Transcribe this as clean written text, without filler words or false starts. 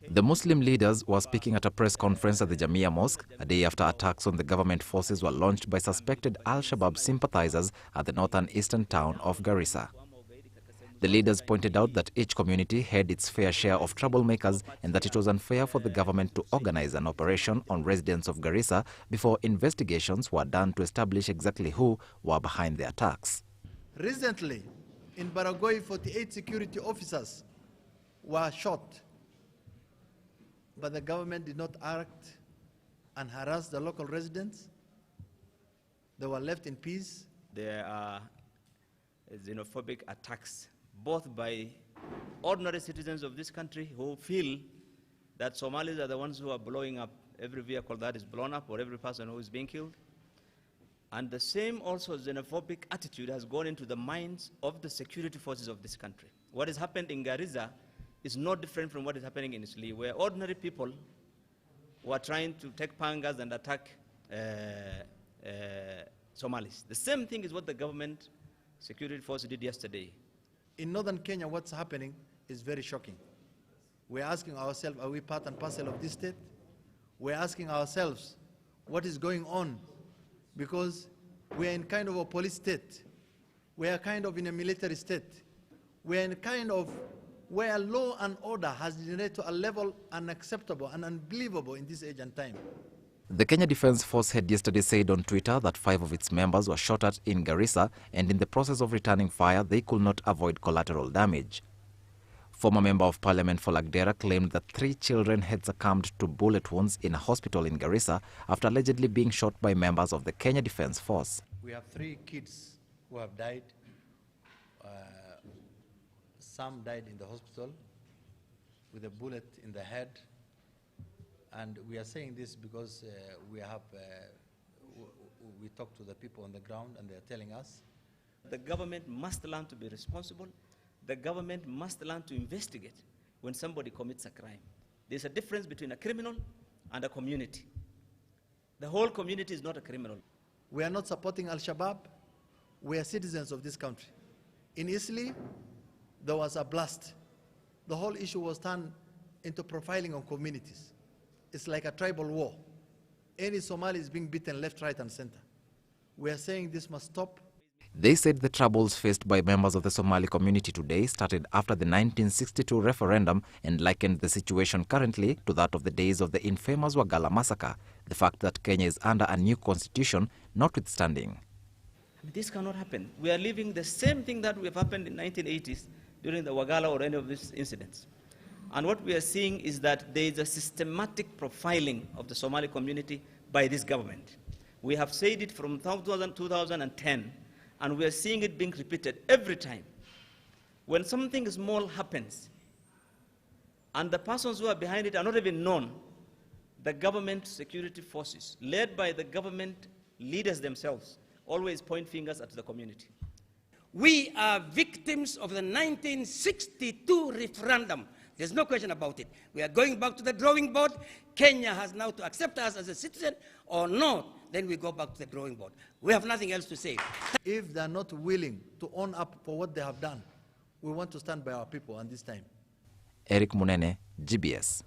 The Muslim leaders were speaking at a press conference at the Jamia Mosque a day after attacks on the government forces were launched by suspected Al-Shabaab sympathizers at the northern eastern town of Garissa. The leaders pointed out that each community had its fair share of troublemakers and that it was unfair for the government to organize an operation on residents of Garissa before investigations were done to establish exactly who were behind the attacks. Recently, in Baragoi, 48 security officers were shot, but the government did not act and harass the local residents. They were left in peace. There are xenophobic attacks, both by ordinary citizens of this country who feel that Somalis are the ones who are blowing up every vehicle that is blown up or every person who is being killed. And the same also xenophobic attitude has gone into the minds of the security forces of this country. What has happened in Garissa is no different from what is happening in Eastleigh, where ordinary people were trying to take pangas and attack Somalis. The same thing is what the government security force did yesterday. In northern Kenya, what's happening is very shocking. We're asking ourselves, are we part and parcel of this state? We're asking ourselves, what is going on? Because we're in kind of a police state. We're kind of in a military state. We're in kind of where law and order has degenerated to a level unacceptable and unbelievable in this age and time. The Kenya Defence Force had yesterday said on Twitter that 5 of its members were shot at in Garissa, and in the process of returning fire, they could not avoid collateral damage. Former Member of Parliament for Lagdera claimed that 3 children had succumbed to bullet wounds in a hospital in Garissa after allegedly being shot by members of the Kenya Defence Force. We have 3 kids who have died. Some died in the hospital with a bullet in the head. And we are saying this because we talk to the people on the ground and they are telling us. The government must learn to be responsible. The government must learn to investigate when somebody commits a crime. There's a difference between a criminal and a community. The whole community is not a criminal. We are not supporting Al-Shabaab. We are citizens of this country. In Eastleigh, there was a blast. The whole issue was turned into profiling on communities. It's like a tribal war. Any Somali is being beaten left, right, and center. We are saying this must stop. They said the troubles faced by members of the Somali community today started after the 1962 referendum and likened the situation currently to that of the days of the infamous Wagala massacre, the fact that Kenya is under a new constitution notwithstanding. This cannot happen. We are living the same thing that have happened in the 1980s during the Wagala or any of these incidents. And what we are seeing is that there is a systematic profiling of the Somali community by this government. We have said it from 2010, and we are seeing it being repeated every time. When something small happens, and the persons who are behind it are not even known, the government security forces, led by the government leaders themselves, always point fingers at the community. We are victims of the 1962 referendum. There's no question about it. We are going back to the drawing board. Kenya has now to accept us as a citizen or not, then we go back to the drawing board. We have nothing else to say. If they're not willing to own up for what they have done, we want to stand by our people, and this time. Eric Munene, GBS.